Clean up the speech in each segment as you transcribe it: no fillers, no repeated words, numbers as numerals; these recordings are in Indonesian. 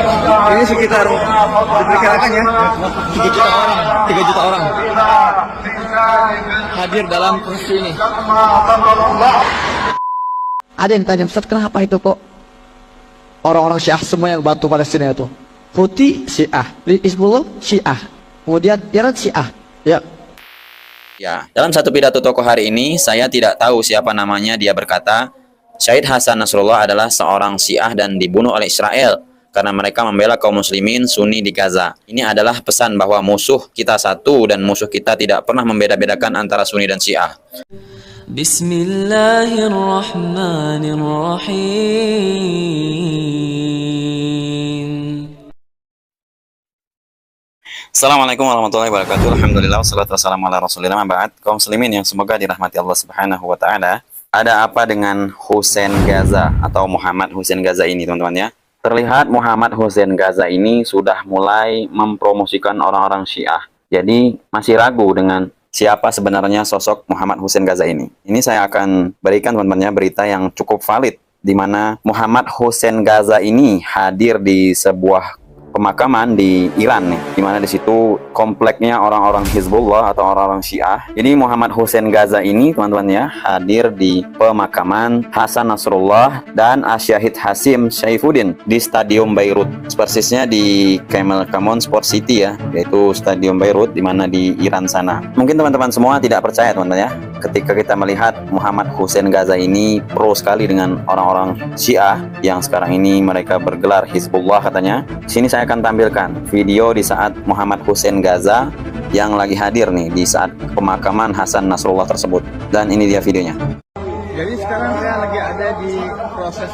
Ini sekitar diperkirakan ya 3 juta orang, 3 juta orang hadir dalam proses ini. Ada yang tanya, Ustaz, kenapa itu kok orang-orang Syiah semua yang bantu Palestina itu? Houthi Syiah, Hizbullah Syiah, kemudian Iran Syiah. Ya, dalam satu pidato tokoh hari ini, saya tidak tahu siapa namanya, dia berkata, Syahid Hasan Nasrullah adalah seorang Syiah dan dibunuh oleh Israel karena mereka membela kaum muslimin Sunni di Gaza. Ini adalah pesan bahwa musuh kita satu dan musuh kita tidak pernah membeda-bedakan antara Sunni dan Syiah. Bismillahirrahmanirrahim. Assalamualaikum warahmatullahi wabarakatuh. Alhamdulillah wassalatu wassalamu ala Rasulillah. Ma'ba'ad, kaum muslimin yang semoga dirahmati Allah Subhanahu wa taala. Ada apa dengan Hussein Gaza atau Muhammad Hussein Gaza ini, teman-teman ya? Terlihat Muhammad Hussein Gaza ini sudah mulai mempromosikan orang-orang Syiah. Jadi masih ragu dengan siapa sebenarnya sosok Muhammad Hussein Gaza ini. Ini saya akan berikan teman-teman ya berita yang cukup valid, di mana Muhammad Hussein Gaza ini hadir di sebuah pemakaman di Iran nih, dimana di situ kompleknya orang-orang Hizbullah atau orang-orang Syiah. Jadi Muhammad Hussein Gaza ini, teman-teman ya, hadir di pemakaman Hasan Nasrullah dan Asyahid Hasim Saifuddin di Stadium Beirut, persisnya di Camel Camon Sport City ya, yaitu Stadium Beirut, dimana di Iran sana. Mungkin teman-teman semua tidak percaya, teman-teman ya, ketika kita melihat Muhammad Hussein Gaza ini pro sekali dengan orang-orang Syiah yang sekarang ini mereka bergelar Hizbullah katanya. Sini saya akan tampilkan video di saat Muhammad Hussein Gaza yang lagi hadir nih di saat pemakaman Hasan Nasrullah tersebut, dan ini dia videonya. Jadi sekarang saya lagi ada di proses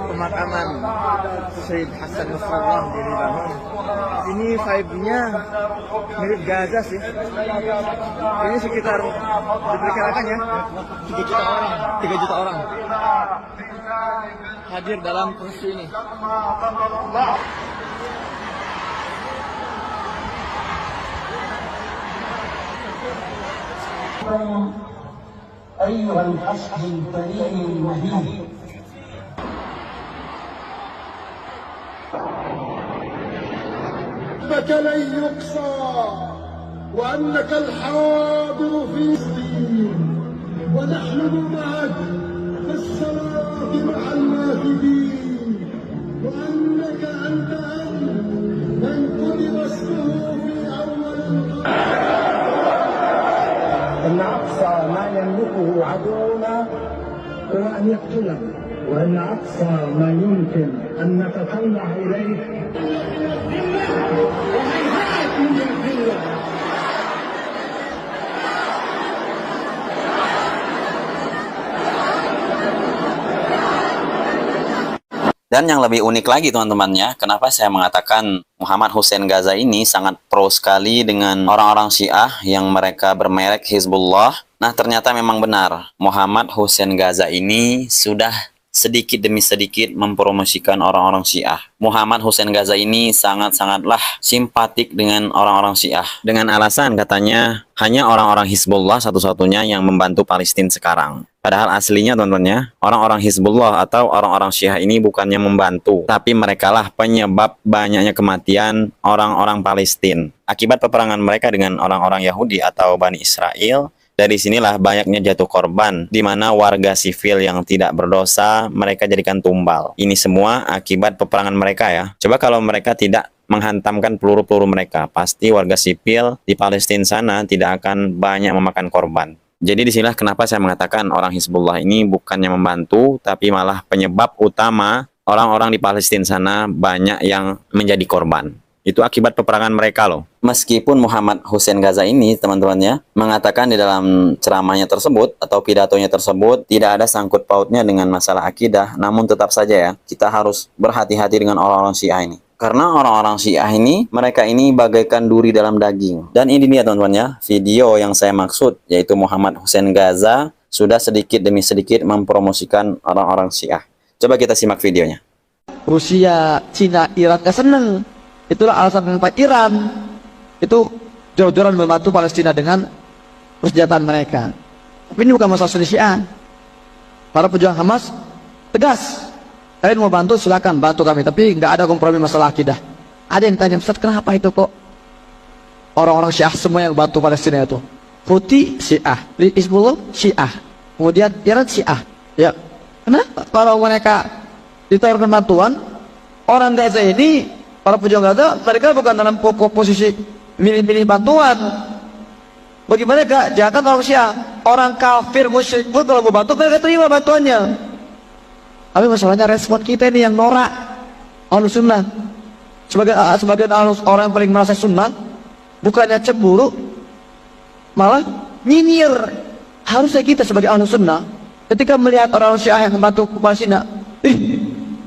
pemakaman Syahid Hasan Nasrullah di Lebanon. Ini vibe-nya mirip Gaza sih. Ini sekitar diperkirakan ya 3 juta orang, 3 juta orang hadir dalam proses ini. أيها الحشد الكريم المهيب أنك لن يقصى وأنك الحاضر في فلسطين ونحن معك في الصلاة مع الماهدين وأنك أنت من كتب اسمه في أول أن أقصى ما يملكه عدونا هو أن يقتله، وأن أقصى ما يمكن أن نتطلع إليه Dan yang lebih unik lagi teman-temannya, kenapa saya mengatakan Muhammad Hussein Gaza ini sangat pro sekali dengan orang-orang Syiah yang mereka bermerek Hizbullah. Nah, ternyata memang benar, Muhammad Hussein Gaza ini sudah sedikit demi sedikit mempromosikan orang-orang Syiah. Muhammad Hussein Gaza ini sangat-sangatlah simpatik dengan orang-orang Syiah. Dengan alasan katanya hanya orang-orang Hizbullah satu-satunya yang membantu Palestina sekarang. Padahal aslinya teman-teman ya, orang-orang Hizbullah atau orang-orang Syiah ini bukannya membantu, tapi merekalah penyebab banyaknya kematian orang-orang Palestina. Akibat peperangan mereka dengan orang-orang Yahudi atau Bani Israel. Dari sinilah banyaknya jatuh korban, di mana warga sivil yang tidak berdosa mereka jadikan tumbal. Ini semua akibat peperangan mereka ya. Coba kalau mereka tidak menghantamkan peluru-peluru mereka, pasti warga sipil di Palestina sana tidak akan banyak memakan korban. Jadi disinilah kenapa saya mengatakan orang Hizbullah ini bukannya membantu, tapi malah penyebab utama orang-orang di Palestina sana banyak yang menjadi korban. Itu akibat peperangan mereka loh. Meskipun Muhammad Hussein Gaza ini teman-teman ya mengatakan di dalam ceramahnya tersebut atau pidatonya tersebut tidak ada sangkut pautnya dengan masalah akidah, namun tetap saja ya kita harus berhati-hati dengan orang-orang Syiah ini. Karena orang-orang Syiah ini, mereka ini bagaikan duri dalam daging. Dan ini dia teman-teman ya, video yang saya maksud, yaitu Muhammad Hussein Gaza sudah sedikit demi sedikit mempromosikan orang-orang Syiah. Coba kita simak videonya. Rusia, Cina, Iran gak seneng. Itulah alasan kenapa Iran itu jor-joran membantu Palestina dengan persenjataan mereka. Tapi ini bukan masalah Syiah. Para pejuang Hamas tegas Kalian mau bantu silakan bantu kami, tapi nggak ada kompromi masalah akidah. Ada yang tanya, Ustaz kenapa itu kok orang-orang Syiah semua yang bantu Palestina itu? Houthi Syiah, Hizbullah Syiah, kemudian Iran Syiah. Ya, kenapa kalau mereka ditawarkan bantuan, orang Gaza ini, para pejuang Gaza, mereka bukan dalam posisi milih-milih bantuan. Bagaimana gak? Jangan orang Syiah, orang kafir musyrik pun kalau mau bantu mereka terima bantuannya. Tapi masalahnya respon kita ini yang norak. Ahlus sunnah sebagai orang yang paling merasa sunnah, bukannya cemburu, malah nyinyir. Harusnya kita sebagai ahlus sunnah ketika melihat orang Syiah yang membantu Palestina,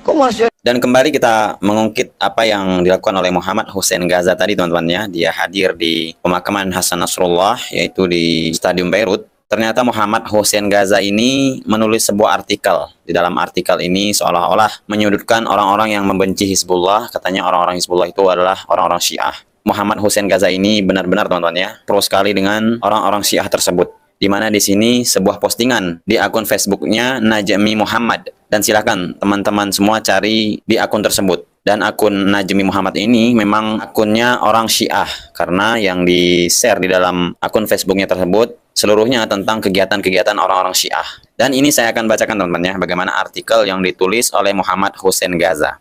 kok masih. Dan kembali kita mengungkit apa yang dilakukan oleh Muhammad Hussein Gaza tadi, teman-teman ya. Dia hadir di pemakaman Hasan Nasrullah, yaitu di Stadium Beirut. Ternyata Muhammad Hussein Gaza ini menulis sebuah artikel. Di dalam artikel ini seolah-olah menyudutkan orang-orang yang membenci Hizbullah. Katanya orang-orang Hizbullah itu adalah orang-orang Syiah. Muhammad Hussein Gaza ini benar-benar, teman-teman ya, pro sekali dengan orang-orang Syiah tersebut. Di mana di sini sebuah postingan di akun Facebooknya Najmi Muhammad. Dan silakan teman-teman semua cari di akun tersebut. Dan akun Najmi Muhammad ini memang akunnya orang Syiah, karena yang di-share di dalam akun Facebooknya tersebut seluruhnya tentang kegiatan-kegiatan orang-orang Syiah. Dan ini saya akan bacakan, teman-teman ya, bagaimana artikel yang ditulis oleh Muhammad Hussein Gaza.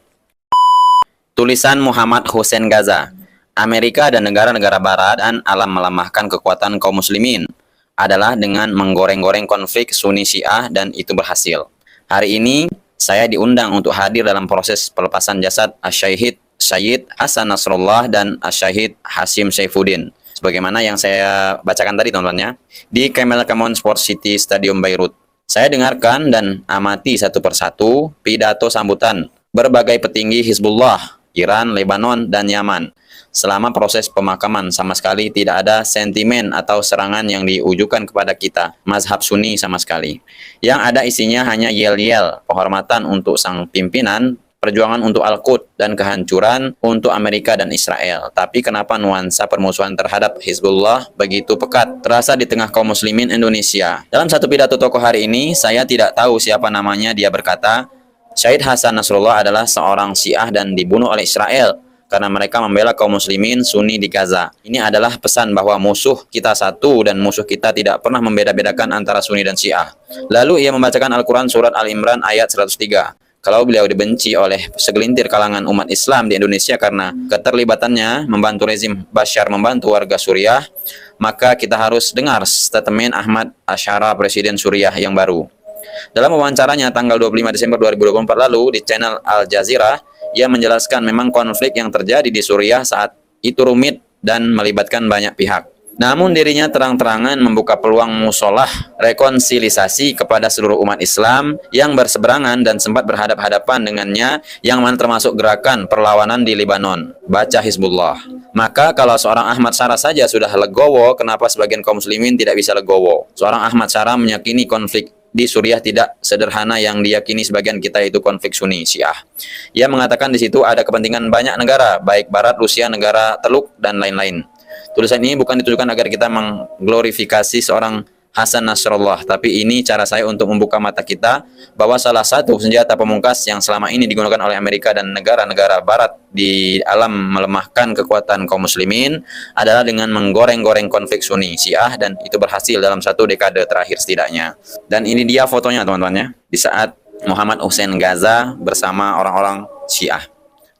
Tulisan Muhammad Hussein Gaza. Amerika dan negara-negara barat dan alam melemahkan kekuatan kaum muslimin adalah dengan menggoreng-goreng konflik Sunni Syiah, dan itu berhasil. Hari ini saya diundang untuk hadir dalam proses pelepasan jasad Asy-Syahid Syahid Hasan Nasrullah dan Asy-Syahid Hashim Saifuddin. Sebagaimana yang saya bacakan tadi, teman-teman ya, di Camel Camon Sport City Stadium Beirut. Saya dengarkan dan amati satu persatu pidato sambutan berbagai petinggi Hizbullah, Iran, Lebanon, dan Yaman. Selama proses pemakaman sama sekali tidak ada sentimen atau serangan yang diujukan kepada kita, mazhab Sunni sama sekali. Yang ada isinya hanya yel-yel, penghormatan untuk sang pimpinan, perjuangan untuk Al-Quds, dan kehancuran untuk Amerika dan Israel. Tapi kenapa nuansa permusuhan terhadap Hizbullah begitu pekat terasa di tengah kaum muslimin Indonesia? Dalam satu pidato tokoh hari ini, saya tidak tahu siapa namanya, dia berkata, Syahid Hasan Nasrullah adalah seorang Syiah dan dibunuh oleh Israel karena mereka membela kaum muslimin Sunni di Gaza. Ini adalah pesan bahwa musuh kita satu dan musuh kita tidak pernah membeda-bedakan antara Sunni dan Syiah. Lalu ia membacakan Al-Quran surat Al-Imran ayat 103. Kalau beliau dibenci oleh segelintir kalangan umat Islam di Indonesia karena keterlibatannya membantu rezim Bashar membantu warga Suriah, maka kita harus dengar statement Ahmad Asyara, Presiden Suriah yang baru. Dalam wawancaranya tanggal 25 Desember 2024 lalu di channel Al Jazeera, ia menjelaskan memang konflik yang terjadi di Suriah saat itu rumit dan melibatkan banyak pihak. Namun dirinya terang-terangan membuka peluang musolah rekonsiliasi kepada seluruh umat Islam yang berseberangan dan sempat berhadap-hadapan dengannya, yang mana termasuk gerakan perlawanan di Lebanon, baca Hizbullah. Maka kalau seorang Ahmad Syara saja sudah legowo, kenapa sebagian kaum muslimin tidak bisa legowo? Seorang Ahmad Syara meyakini konflik di Suriah tidak sederhana yang diyakini sebagian kita, itu konflik Sunni Syiah. Ia mengatakan di situ ada kepentingan banyak negara, baik Barat, Rusia, negara Teluk, dan lain-lain. Tulisan ini bukan ditujukan agar kita mengglorifikasi seorang Hasan Nasrullah, tapi ini cara saya untuk membuka mata kita bahwa salah satu senjata pemungkas yang selama ini digunakan oleh Amerika dan negara-negara Barat di alam melemahkan kekuatan kaum muslimin adalah dengan menggoreng-goreng konflik Sunni Syiah, dan itu berhasil dalam satu dekade terakhir setidaknya. Dan ini dia fotonya, teman-teman ya, di saat Muhammad Hussein Gaza bersama orang-orang Syiah.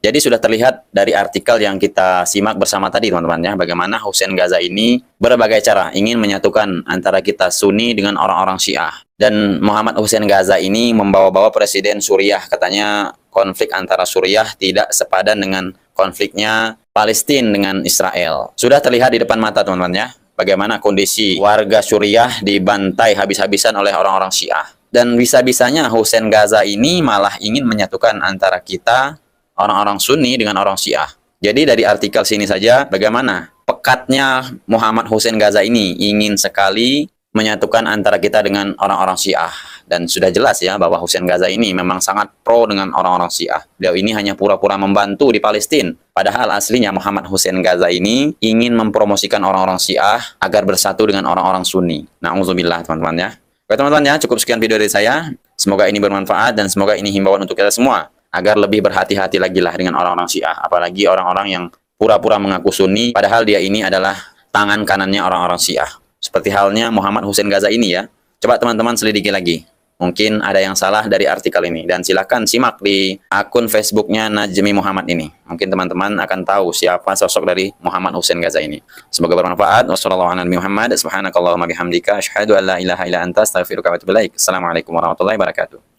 Jadi sudah terlihat dari artikel yang kita simak bersama tadi, teman-teman ya, bagaimana Hussein Gaza ini berbagai cara ingin menyatukan antara kita Sunni dengan orang-orang Syiah. Dan Muhammad Hussein Gaza ini membawa-bawa Presiden Suriah, katanya konflik antara Suriah tidak sepadan dengan konfliknya Palestina dengan Israel. Sudah terlihat di depan mata, teman-teman ya, bagaimana kondisi warga Suriah dibantai habis-habisan oleh orang-orang Syiah. Dan bisa-bisanya Hussein Gaza ini malah ingin menyatukan antara kita orang-orang Sunni dengan orang Syiah. Jadi dari artikel sini saja bagaimana pekatnya Muhammad Hussein Gaza ini ingin sekali menyatukan antara kita dengan orang-orang Syiah. Dan sudah jelas ya bahwa Hussein Gaza ini memang sangat pro dengan orang-orang Syiah. Beliau ini hanya pura-pura membantu di Palestina. Padahal aslinya Muhammad Hussein Gaza ini ingin mempromosikan orang-orang Syiah agar bersatu dengan orang-orang Sunni. Na'udzubillah, teman-teman ya. Oke teman-teman ya, cukup sekian video dari saya. Semoga ini bermanfaat dan semoga ini himbauan untuk kita semua agar lebih berhati-hati lagi lah dengan orang-orang Syiah, apalagi orang-orang yang pura-pura mengaku Sunni padahal dia ini adalah tangan kanannya orang-orang Syiah. Seperti halnya Muhammad Hussein Gaza ini ya. Coba teman-teman selidiki lagi. Mungkin ada yang salah dari artikel ini. Dan silahkan simak di akun Facebooknya Najmi Muhammad ini. Mungkin teman-teman akan tahu siapa sosok dari Muhammad Hussein Gaza ini. Semoga bermanfaat. Wassalamualaikum warahmatullahi wabarakatuh.